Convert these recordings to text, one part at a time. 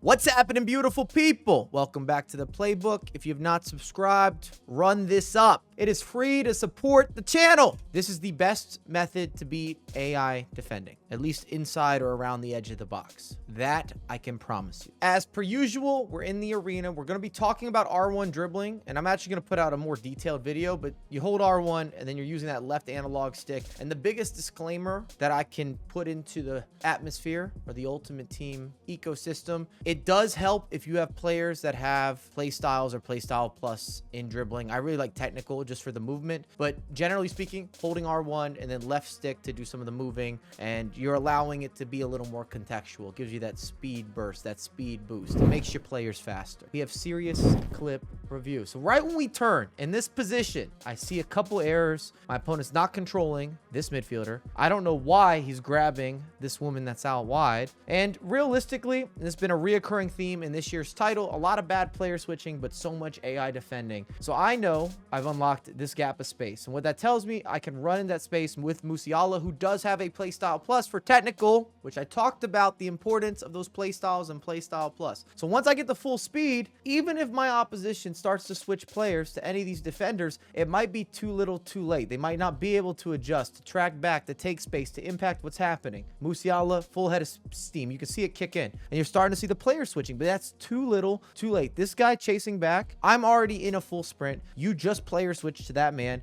What's happening, beautiful people? Welcome back to the Playbook. If you have not subscribed, run this up. It is free to support the channel. This is the best method to beat AI defending, at least inside or around the edge of the box. That I can promise you. As per usual, we're in the arena. We're going to be talking about R1 dribbling, and I'm actually going to put out a more detailed video, but you hold R1 and then you're using that left analog stick. And the biggest disclaimer that I can put into the atmosphere or the ultimate team ecosystem, it does help if you have players that have play styles or play style plus in dribbling. I really like technical just for the movement, but generally speaking, holding R1 and then left stick to do some of the moving, and you're allowing it to be a little more contextual. It gives you that speed burst, that speed boost. It makes your players faster. We have serious clip review. So right when we turn in this position, I see a couple errors. My opponent's not controlling this midfielder. I don't know why he's grabbing this woman that's out wide. And realistically, there's been a reoccurring theme in this year's title. A lot of bad player switching, but so much AI defending. So I know I've unlocked this gap of space. And what that tells me, I can run in that space with Musiala, who does have a playstyle plus for technical, which I talked about the importance of those playstyles and playstyle plus. So once I get the full speed, even if my opposition starts to switch players to any of these defenders, it might be too little too late. They might not be able to adjust, to track back, to take space, to impact what's happening. Musiala, full head of steam. You can see it kick in. And you're starting to see the player switching, but that's too little too late. This guy chasing back, I'm already in a full sprint. You just player switch to that man.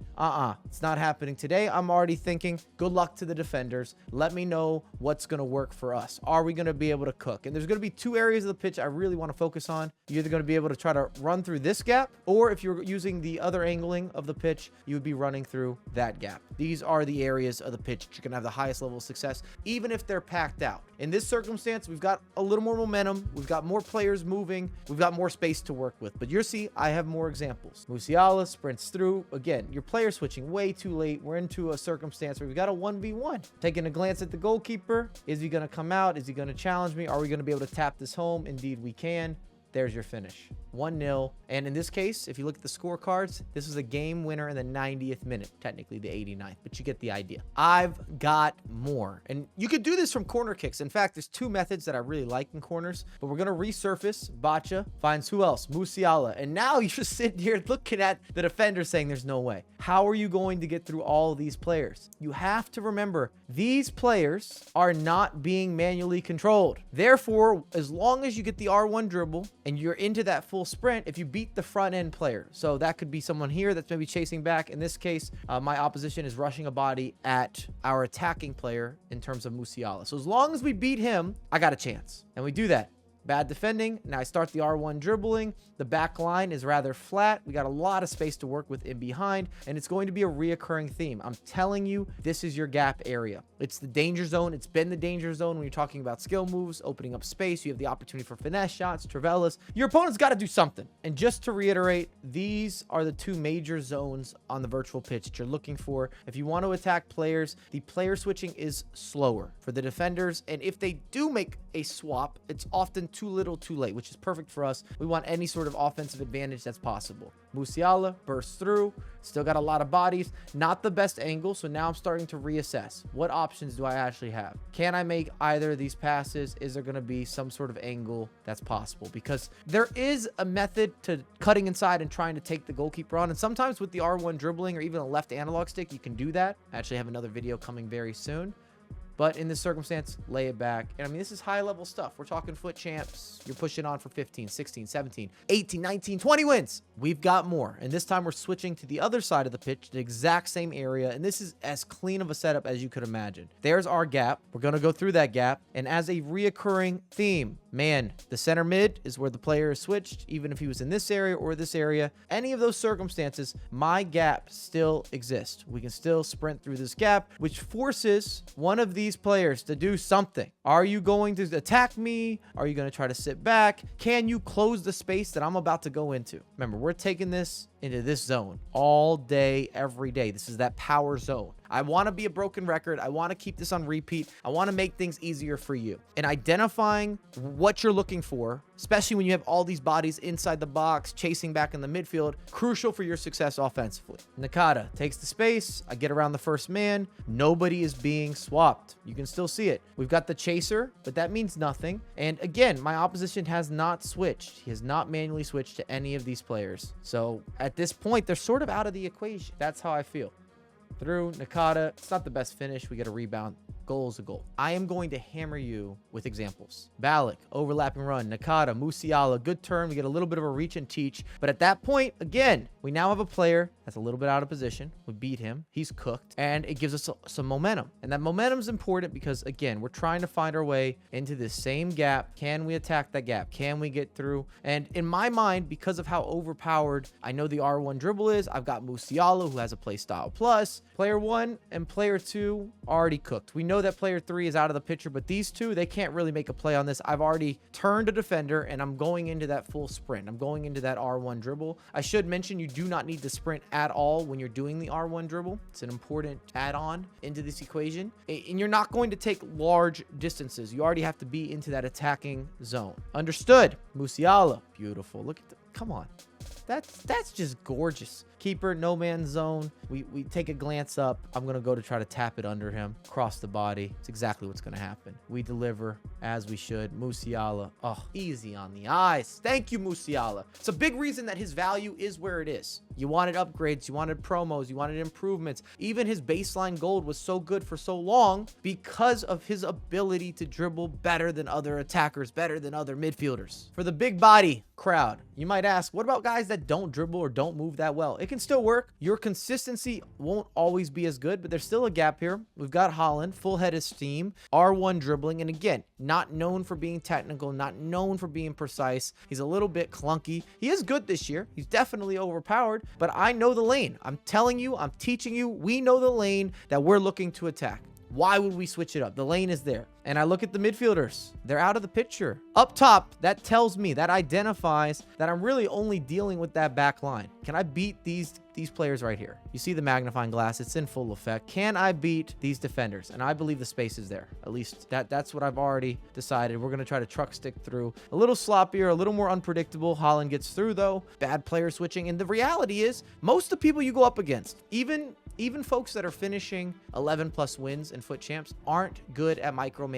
It's not happening today. I'm already thinking, good luck to the defenders. Let me know what's going to work for us. Are we going to be able to cook? And there's going to be two areas of the pitch I really want to focus on. You're either going to be able to try to run through this gap, or if you're using the other angling of the pitch, you would be running through that gap. These are the areas of the pitch that you're going to have the highest level of success, even if they're packed out. In this circumstance, we've got a little more momentum. We've got more players moving. We've got more space to work with. But you'll see, I have more examples. Musiala sprints through. Again, your player switching way too late. We're into a circumstance where we've got a 1v1. Taking a glance at the goalkeeper. Is he going to come out? Is he going to challenge me? Are we going to be able to tap this home? Indeed, we can. There's your finish. 1-0. And in this case, if you look at the scorecards, this is a game winner in the 90th minute, technically the 89th, but you get the idea. I've got more. And you could do this from corner kicks. In fact, there's two methods that I really like in corners, but we're going to resurface. Bacha finds who else? Musiala. And now you're just sitting here looking at the defender saying there's no way. How are you going to get through all of these players? You have to remember, these players are not being manually controlled. Therefore, as long as you get the R1 dribble and you're into that full sprint, if you beat the front end player, so that could be someone here that's maybe chasing back. In this case, my opposition is rushing a body at our attacking player in terms of Musiala. So as long as we beat him, I got a chance. And we do that. Bad defending. Now I start the R1 dribbling. The back line is rather flat. We got a lot of space to work with in behind, and it's going to be a reoccurring theme. I'm telling you, this is your gap area. It's the danger zone. It's been the danger zone when you're talking about skill moves, opening up space. You have the opportunity for finesse shots, Travellas. Your opponent's got to do something. And just to reiterate, these are the two major zones on the virtual pitch that you're looking for. If you want to attack players, the player switching is slower for the defenders. And if they do make a swap, it's often too little too late, which is perfect for us. We want any sort of offensive advantage that's possible. Musiala bursts through, still got a lot of bodies, not the best angle. So now I'm starting to reassess, what options do I actually have? Can I make either of these passes? Is there going to be some sort of angle that's possible? Because there is a method to cutting inside and trying to take the goalkeeper on, and sometimes with the R1 dribbling or even a left analog stick, you can do that. I actually have another video coming very soon. But in this circumstance, lay it back. And I mean, this is high level stuff. We're talking foot champs. You're pushing on for 15, 16, 17, 18, 19, 20 wins. We've got more. And this time we're switching to the other side of the pitch, the exact same area. And this is as clean of a setup as you could imagine. There's our gap. We're going to go through that gap. And as a reoccurring theme, man, the center mid is where the player is switched, even if he was in this area or this area. Any of those circumstances, my gap still exists. We can still sprint through this gap, which forces one of these players to do something. Are you going to attack me? Are you going to try to sit back? Can you close the space that I'm about to go into? Remember, we're taking this into this zone all day, every day. This is that power zone. I want to be a broken record. I want to keep this on repeat. I want to make things easier for you. And identifying what you're looking for, especially when you have all these bodies inside the box, chasing back in the midfield, crucial for your success offensively. Nakata takes the space. I get around the first man. Nobody is being swapped. You can still see it. We've got the chaser, but that means nothing. And again, my opposition has not switched. He has not manually switched to any of these players. So at this point, they're sort of out of the equation. That's how I feel. Through Nakata, it's not the best finish. We get a rebound. Goal is a goal. I am going to hammer you with examples. Ballack, overlapping run. Nakata, Musiala, good turn. We get a little bit of a reach and teach. But at that point, again, we now have a player that's a little bit out of position. We beat him. He's cooked. And it gives us some momentum. And that momentum is important because, again, we're trying to find our way into this same gap. Can we attack that gap? Can we get through? And in my mind, because of how overpowered I know the R1 dribble is, I've got Musiala, who has a play style plus. Player 1 and player 2 already cooked. We know that player 3 is out of the picture, but these two, they can't really make a play on this. I've already turned a defender, and I'm going into that full sprint. I'm going into that R1 dribble. I should mention you do not need to sprint at all when you're doing the R1 dribble. It's an important add-on into this equation. And you're not going to take large distances. You already have to be into that attacking zone. Understood. Musiala. Beautiful. Look at the... Come on. That's just gorgeous. Keeper, no man's zone. We take a glance up. I'm going to go to try to tap it under him. Cross the body. It's exactly what's going to happen. We deliver as we should. Musiala. Oh, easy on the eyes. Thank you, Musiala. It's a big reason that his value is where it is. You wanted upgrades. You wanted promos. You wanted improvements. Even his baseline gold was so good for so long because of his ability to dribble better than other attackers, better than other midfielders. For the big body crowd, you might ask, what about guys that don't dribble or don't move that well? It can still work. Your consistency won't always be as good, but there's still a gap here. We've got Haaland, full head of steam, R1 dribbling, and again, not known for being technical, not known for being precise. He's a little bit clunky. He is good this year. He's definitely overpowered, but I know the lane. I'm telling you, I'm teaching you, we know the lane that we're looking to attack. Why would we switch it up? The lane is there. And I look at the midfielders. They're out of the picture. Up top, that tells me, that identifies that I'm really only dealing with that back line. Can I beat these players right here? You see the magnifying glass. It's in full effect. Can I beat these defenders? And I believe the space is there. At least that's what I've already decided. We're going to try to truck stick through. A little sloppier, a little more unpredictable. Haaland gets through, though. Bad player switching. And the reality is, most of the people you go up against, even folks that are finishing 11 plus wins and foot champs, aren't good at micromanaging.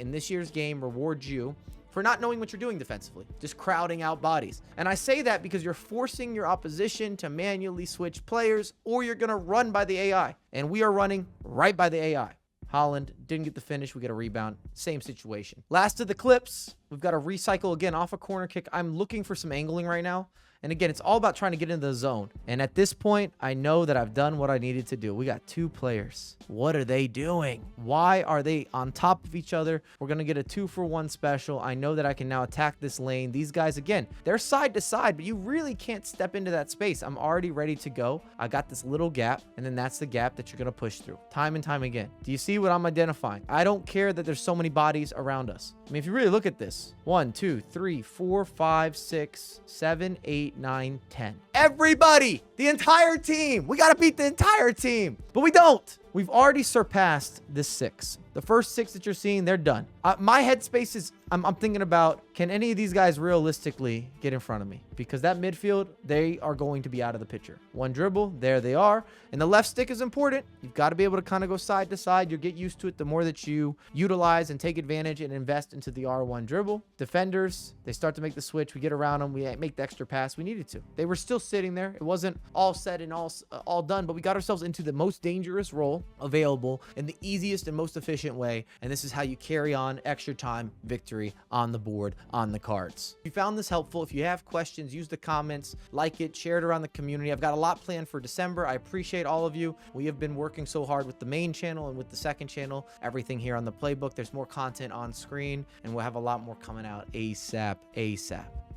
And this year's game rewards you for not knowing what you're doing defensively, just crowding out bodies. And I say that because you're forcing your opposition to manually switch players, or you're going to run by the AI. And we are running right by the AI. Haaland didn't get the finish. We get a rebound. Same situation. Last of the clips. We've got a recycle again off a corner kick. I'm looking for some angling right now. And again, it's all about trying to get into the zone. And at this point, I know that I've done what I needed to do. We got two players. What are they doing? Why are they on top of each other? We're going to get a 2-for-1 special. I know that I can now attack this lane. These guys, again, they're side to side, but you really can't step into that space. I'm already ready to go. I got this little gap, and then that's the gap that you're going to push through time and time again. Do you see what I'm identifying? I don't care that there's so many bodies around us. I mean, if you really look at this, 1, 2, 3, 4, 5, 6, 7, 8, 9, 10. Everybody, the entire team. We got to beat the entire team, but we don't. We've already surpassed this 6. The first 6 that you're seeing, they're done. My headspace is, I'm thinking about, can any of these guys realistically get in front of me? Because that midfield, they are going to be out of the picture. One dribble, there they are. And the left stick is important. You've got to be able to kind of go side to side. You'll get used to it the more that you utilize and take advantage and invest into the R1 dribble. Defenders, they start to make the switch. We get around them. We make the extra pass we needed to. They were still sitting there. It wasn't all said and all done, but we got ourselves into the most dangerous role available in the easiest and most efficient way. And this is how you carry on extra time victory on the board, on the cards. If you found this helpful, if you have questions, use the comments, like it, share it around the community. I've got a lot planned for December. I appreciate all of you. We have been working so hard with the main channel and with the second channel, everything here on the Playbook. There's more content on screen, and we'll have a lot more coming out ASAP.